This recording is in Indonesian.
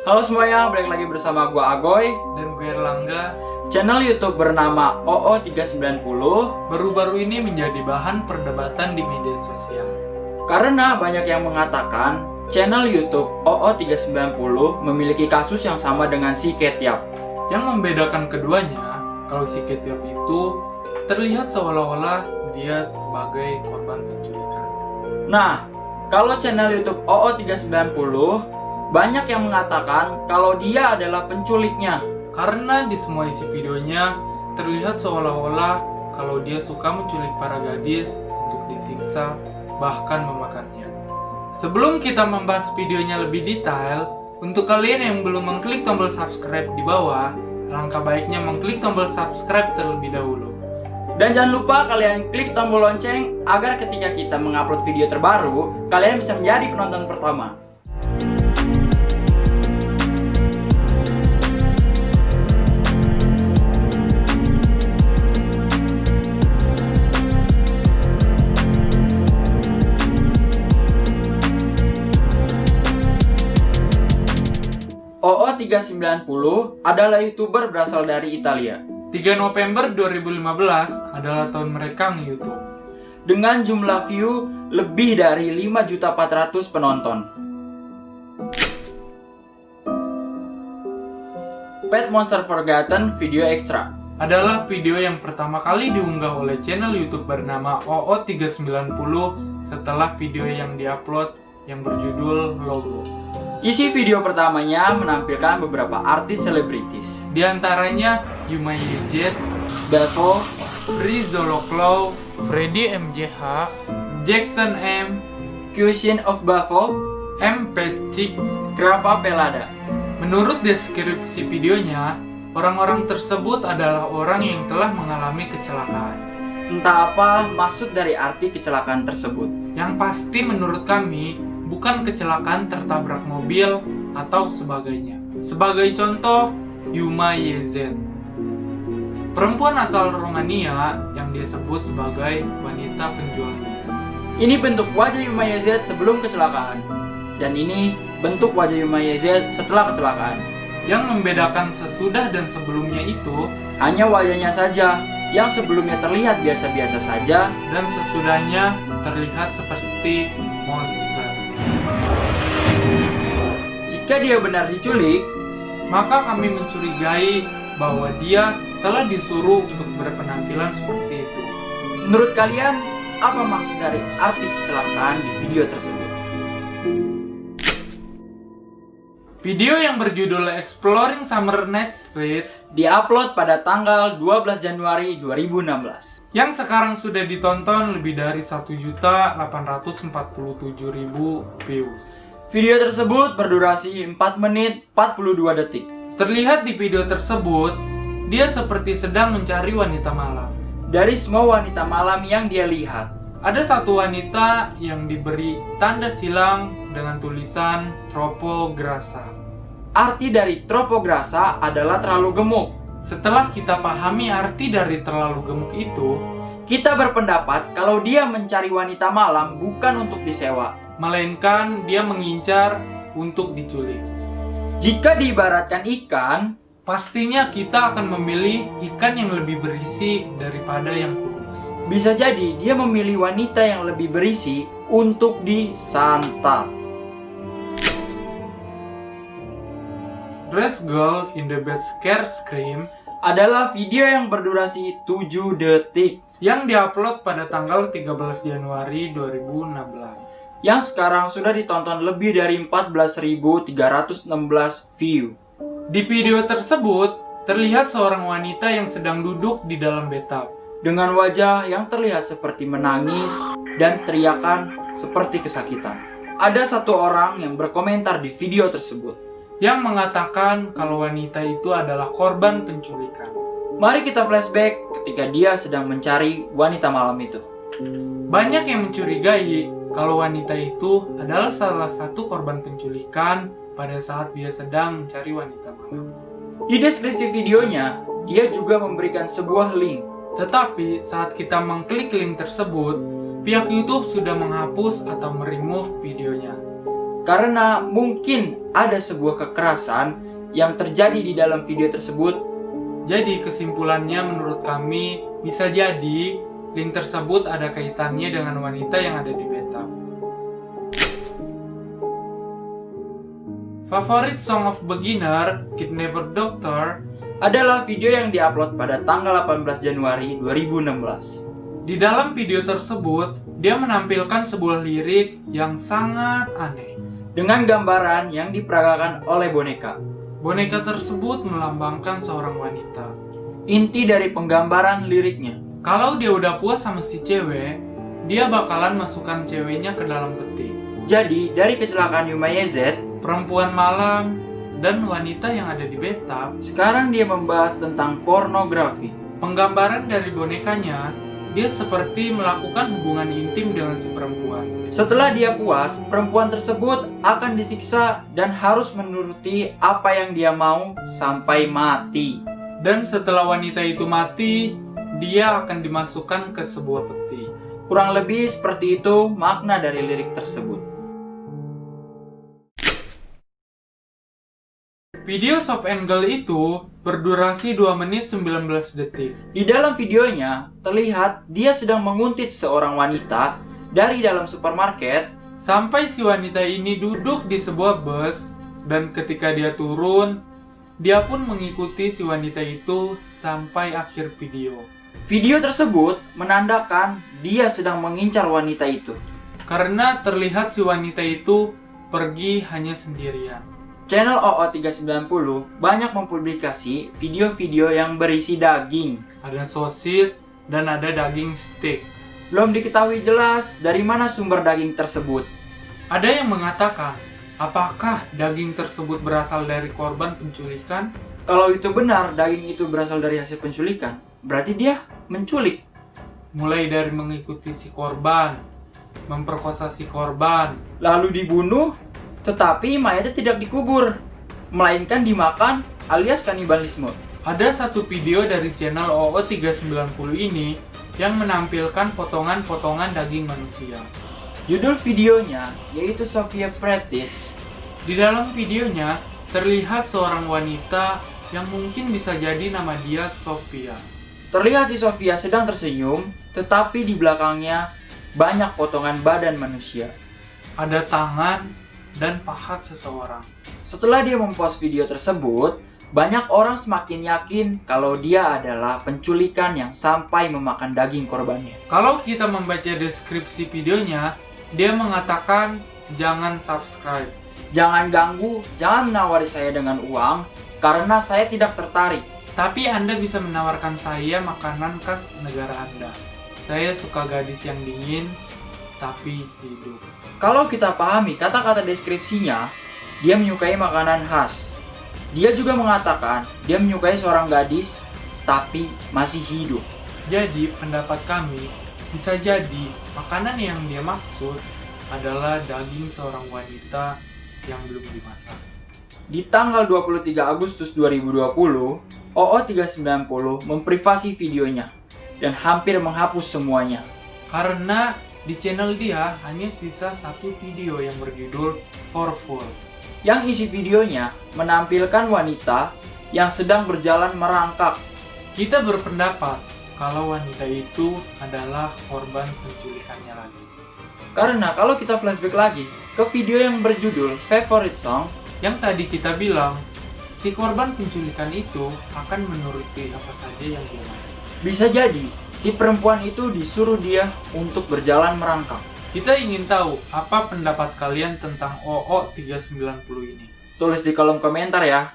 Halo semuanya, balik lagi bersama gua Agoy dan gue Erlangga. Channel YouTube bernama OO390 Baru-baru ini menjadi bahan perdebatan di media sosial karena banyak yang mengatakan channel YouTube OO390 memiliki kasus yang sama dengan si Ketiap. Yang membedakan keduanya, kalau si Ketiap itu terlihat seolah-olah dia sebagai korban penculikan. Nah, kalau channel YouTube OO390 banyak yang mengatakan kalau dia adalah penculiknya. Karena di semua isi videonya terlihat seolah-olah kalau dia suka menculik para gadis untuk disiksa, bahkan memakannya. Sebelum kita membahas videonya lebih detail, untuk kalian yang belum mengklik tombol subscribe di bawah, alangkah baiknya mengklik tombol subscribe terlebih dahulu. Dan jangan lupa kalian klik tombol lonceng agar ketika kita mengupload video terbaru, kalian bisa menjadi penonton pertama. OO390 adalah YouTuber berasal dari Italia. 3 November 2015 adalah tahun mereka nge-YouTube. Dengan jumlah view lebih dari 5.400.000 penonton. Pet Monster Forgotten Video Extra Adalah video yang pertama kali diunggah oleh channel YouTube bernama OO390 setelah video yang diupload yang berjudul Logo. Isi video pertamanya menampilkan beberapa artis selebritis. Di antaranya Yuma Yezet, Bevo, Rizoloklo, Freddy MJH, Jackson M, Cuisine of Bevo, M. Pecik. Grappa Pelada. Menurut deskripsi videonya, orang-orang tersebut adalah orang yang telah mengalami kecelakaan. Entah apa maksud dari arti kecelakaan tersebut. Yang pasti menurut kami, bukan kecelakaan tertabrak mobil atau sebagainya. Sebagai contoh, Yuma Yezet, perempuan asal Romania yang dia sebut sebagai wanita penjual minyak. Ini bentuk wajah Yuma Yezet sebelum kecelakaan. Dan ini bentuk wajah Yuma Yezet setelah kecelakaan. Yang membedakan sesudah dan sebelumnya itu hanya wajahnya saja, yang sebelumnya terlihat biasa-biasa saja dan sesudahnya terlihat seperti monster. Jika dia benar diculik, maka kami mencurigai bahwa dia telah disuruh untuk berpenampilan seperti itu. Menurut kalian, apa maksud dari arti kecelakaan di video tersebut? Video yang berjudul Exploring Summer Night Street diupload pada tanggal 12 Januari 2016. Yang sekarang sudah ditonton lebih dari 1.847.000 views. Video tersebut berdurasi 4 menit 42 detik. Terlihat di video tersebut, dia seperti sedang mencari wanita malam. Dari semua wanita malam yang dia lihat, ada satu wanita yang diberi tanda silang dengan tulisan Tropograsa. Arti dari Tropograsa adalah terlalu gemuk. Setelah kita pahami arti dari terlalu gemuk itu, kita berpendapat kalau dia mencari wanita malam bukan untuk disewa, melainkan dia mengincar untuk diculik. Jika diibaratkan ikan, pastinya kita akan memilih ikan yang lebih berisi daripada yang kurus. Bisa jadi dia memilih wanita yang lebih berisi untuk disantap. Dress Girl in the Bed Scare Scream adalah video yang berdurasi 7 detik yang diupload pada tanggal 13 Januari 2016. Yang sekarang sudah ditonton lebih dari 14.316 view. Di video tersebut, terlihat seorang wanita yang sedang duduk di dalam bathtub dengan wajah yang terlihat seperti menangis dan teriakan seperti kesakitan. Ada satu orang yang berkomentar di video tersebut yang mengatakan kalau wanita itu adalah korban penculikan. Mari kita flashback ketika dia sedang mencari wanita malam itu. Banyak yang mencurigai kalau wanita itu adalah salah satu korban penculikan pada saat dia sedang mencari wanita malam. Di deskripsi videonya, dia juga memberikan sebuah link. Tetapi saat kita mengklik link tersebut, pihak YouTube sudah menghapus atau meremove videonya. Karena mungkin ada sebuah kekerasan yang terjadi di dalam video tersebut. Jadi kesimpulannya menurut kami bisa jadi link tersebut ada kaitannya dengan wanita yang ada di bathtub. Favorit Song of Beginner, Kidnapper Doctor adalah video yang diupload pada tanggal 18 Januari 2016. Di dalam video tersebut, dia menampilkan sebuah lirik yang sangat aneh. Dengan gambaran yang diperagakan oleh boneka. Boneka tersebut melambangkan seorang wanita. Inti dari penggambaran liriknya. Kalau dia udah puas sama si cewek, dia bakalan masukkan ceweknya ke dalam peti. Jadi, dari kecelakaan Yumae Z, Perempuan malam dan wanita yang ada di bathtub, sekarang dia membahas tentang pornografi. Penggambaran dari bonekanya, dia seperti melakukan hubungan intim dengan si perempuan. Setelah dia puas, perempuan tersebut akan disiksa dan harus menuruti apa yang dia mau sampai mati. Dan setelah wanita itu mati, dia akan dimasukkan ke sebuah peti. Kurang lebih seperti itu makna dari lirik tersebut. Video Soft Angle itu berdurasi 2 menit 19 detik. Di dalam videonya, terlihat dia sedang menguntit seorang wanita dari dalam supermarket Sampai si wanita ini duduk di sebuah bus, dan ketika dia turun, dia pun mengikuti si wanita itu sampai akhir video. Video tersebut menandakan dia sedang mengincar wanita itu. Karena terlihat si wanita itu pergi hanya sendirian. Channel OO390 banyak mempublikasi video-video yang berisi daging. Ada sosis dan ada daging steak. Belum diketahui jelas dari mana sumber daging tersebut. Ada yang mengatakan, apakah daging tersebut berasal dari korban penculikan? Kalau itu benar, daging itu berasal dari hasil penculikan, berarti dia menculik. Mulai dari mengikuti si korban, memperkosa si korban, Lalu dibunuh, tetapi mayatnya tidak dikubur, melainkan dimakan alias kanibalisme. Ada satu video dari channel OO390 ini yang menampilkan potongan-potongan daging manusia. Judul videonya yaitu Sophia Practice. Di dalam videonya terlihat seorang wanita yang mungkin bisa jadi nama dia Sophia. Terlihat si Sophia sedang tersenyum, tetapi di belakangnya banyak potongan badan manusia. Ada tangan dan paha seseorang. Setelah dia mempost video tersebut, banyak orang semakin yakin kalau dia adalah penculikan yang sampai memakan daging korbannya. Kalau kita membaca deskripsi videonya, dia mengatakan jangan subscribe. Jangan ganggu, jangan menawari saya dengan uang, karena saya tidak tertarik. Tapi Anda bisa menawarkan saya makanan khas negara Anda. Saya suka gadis yang dingin, tapi hidup. Kalau kita pahami kata-kata deskripsinya, dia menyukai makanan khas. Dia juga mengatakan dia menyukai seorang gadis, tapi masih hidup. Jadi pendapat kami, bisa jadi makanan yang dia maksud adalah daging seorang wanita yang belum dimasak. Di tanggal 23 Agustus 2020, OO390 memprivasi videonya dan hampir menghapus semuanya. Karena di channel dia hanya sisa satu video yang berjudul For Full. Yang isi videonya menampilkan wanita yang sedang berjalan merangkak. Kita berpendapat kalau wanita itu adalah korban penculikannya lagi. Karena kalau kita flashback lagi ke video yang berjudul Favorite Song, Yang tadi kita bilang, si korban penculikan itu akan menuruti apa saja yang dia mau. bisa jadi si perempuan itu disuruh dia untuk berjalan merangkak. Kita ingin tahu apa pendapat kalian tentang OO390 ini. Tulis di kolom komentar ya.